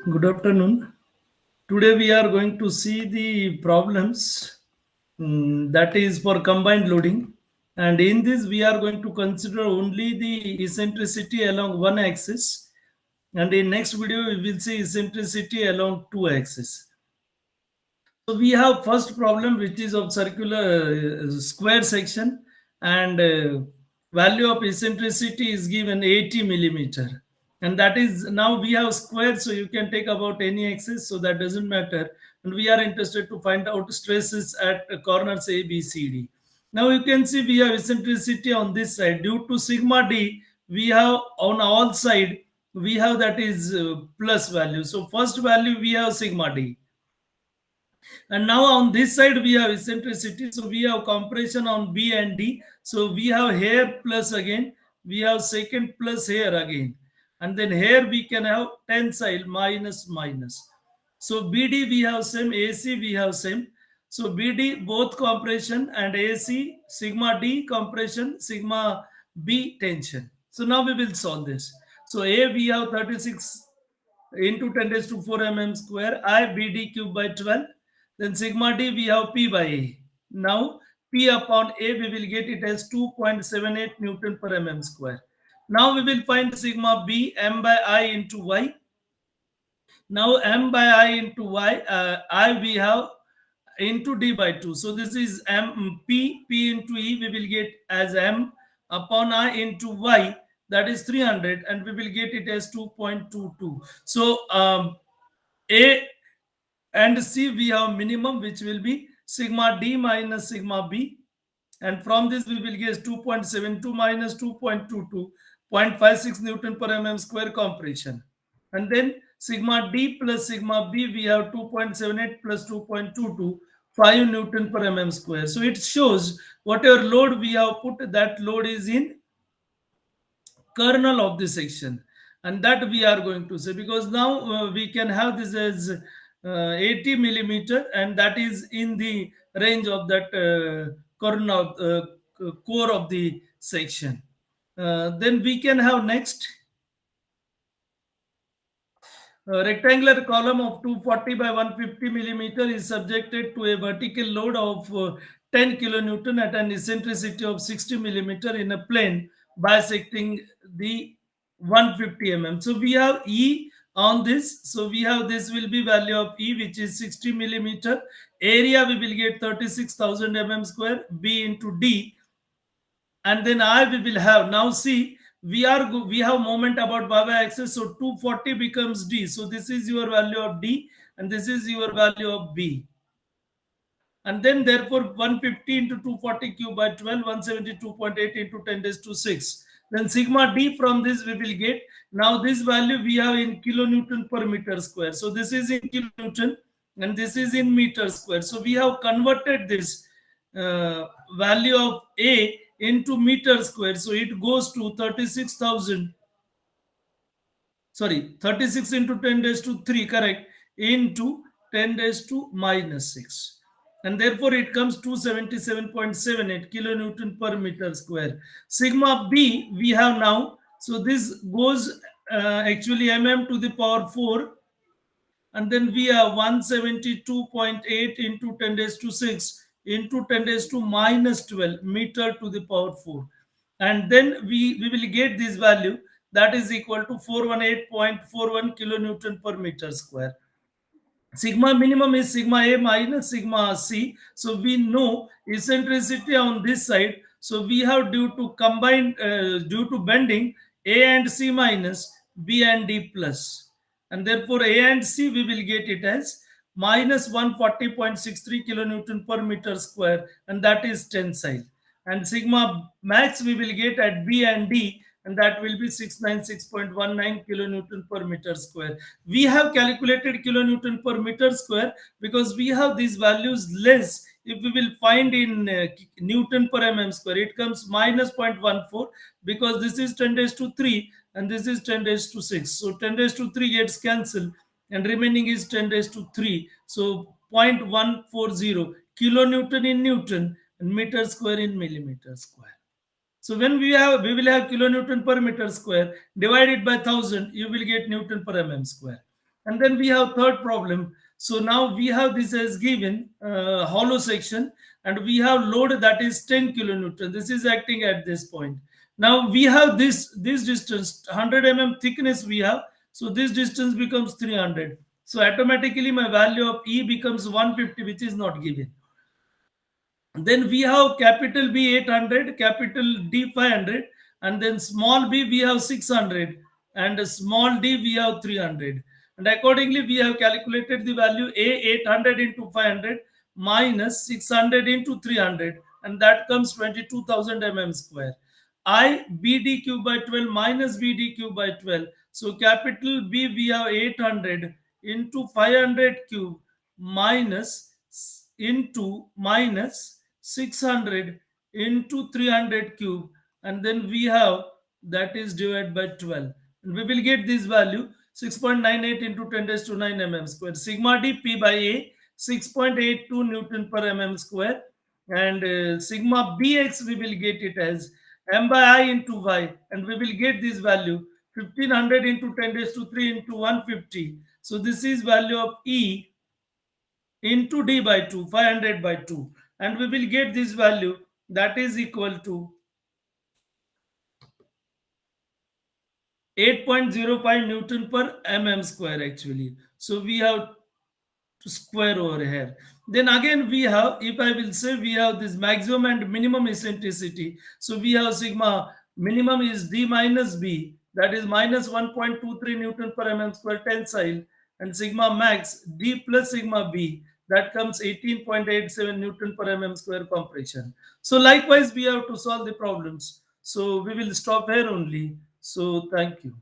Good afternoon. Today we are going to see the problems that is for combined loading. And in this, we are going to consider only the eccentricity along one axis. And in next video, we will see eccentricity along two axes. So we have first problem which is of circular square section and value of eccentricity is given 80 millimeter, and that is now we have square, so you can take about any axis, so that doesn't matter. And we are interested to find out stresses at corners A, B, C, D. Now you can see we have eccentricity on this side due to sigma D. We have on all side we have that is plus value. So first value we have sigma D, and now on this side we have eccentricity. So we have compression on B and D. So we have here plus again. We have second plus here again. And then here we can have tensile minus minus. So BD we have same, AC we have same. So BD both compression and AC, sigma D compression, sigma B tension. So now we will solve this. So A we have 36 into 10 raised to 4 mm square, I BD cube by 12. Then sigma D we have P by A. Now P upon A we will get it as 2.78 Newton per mm square. Now we will find sigma B M by I into Y. Now M by I into Y, I we have into D by 2. So this is P into E we will get as M upon I into Y, that is 300, and we will get it as 2.22. So A and C we have minimum, which will be sigma D minus sigma B, and from this we will get 2.72 minus 2.22, 0.56 Newton per mm square compression. And then sigma D plus sigma B we have 2.78 plus 2.22, 5 Newton per mm square. So it shows whatever load we have put, that load is in kernel of the section, and that we are going to say, because now we can have this as 80 millimeter, and that is in the range of that kernel core of the section. Then we can have next rectangular column of 240 by 150 millimeter is subjected to a vertical load of 10 kilonewton at an eccentricity of 60 millimeter in a plane bisecting the 150 mm. So we have E on this. So we have this will be value of E, which is 60 millimeter. Area we will get 36,000 mm square, B into D, and then I we will have, now see we have moment about y axis, so 240 becomes D. So this is your value of D, and this is your value of B. And then therefore 150 into 240 cube by 12, 172.8 into 10 raised to 6. Then sigma D from this we will get, now this value we have in kilonewton per meter square. So this is in kilonewton and this is in meter square. So we have converted this value of A into meter square. So it goes to 36,000, sorry, 36 into 10 raised to 3, correct, into 10 raised to minus 6. And therefore it comes 277.78 kilonewton per meter square. Sigma B we have now. So this goes actually mm to the power 4, and then we have 172.8 into 10 raised to 6 into 10 raised to minus 12 meter to the power 4. And then we will get this value, that is equal to 418.41 kilonewton per meter square. Sigma minimum is sigma A minus sigma C. So we know eccentricity on this side. So we have due to combined, due to bending, A and C minus, B and D plus. And therefore A and C we will get it as minus 140.63 kilonewton per meter square, and that is tensile. And sigma max we will get at B and D, and that will be 696.19 kilonewton per meter square. We have calculated kilonewton per meter square because we have these values less. If we will find in Newton per mm square, it comes minus 0.14, because this is 10 raised to 3 and this is 10 raised to 6. So 10 raised to 3 gets cancelled and remaining is 10 raised to 3. So 0.140 kilonewton in Newton and meter square in millimeter square. So when we will have kilonewton per meter square, divided by 1000, you will get Newton per mm square. And then we have third problem. So now we have this as given hollow section, and we have load that is 10 kilonewton. This is acting at this point. Now we have this distance 100 thickness we have. So this distance becomes 300. So automatically my value of E becomes 150, which is not given. Then we have capital B 800, capital D 500, and then small b we have 600, and small d we have 300. And accordingly, we have calculated the value A 800 into 500 minus 600 into 300, and that comes 22,000 square. I BD cube by 12 minus BD cube by 12. So capital B we have 800 into 500 cube minus into minus 600 into 300 cube, and then we have that is divided by 12, and we will get this value 6.98 into 10 raised to 9 square. Sigma d p by a 6.82 newton per square, and sigma bx we will get it as m by I into y, and we will get this value 1500 into 10 raised to 3 into 150. So this is value of E into d by 2, 500 by 2, and we will get this value that is equal to 8.05 newton per square actually. So we have to square over here. Then again we have, if I will say, we have this maximum and minimum eccentricity. So we have sigma minimum is d minus b, that is minus 1.23 newton per square tensile, and sigma max d plus sigma b, that comes 18.87 newton per square compression. So likewise we have to solve the problems. So we will stop here only. So thank you.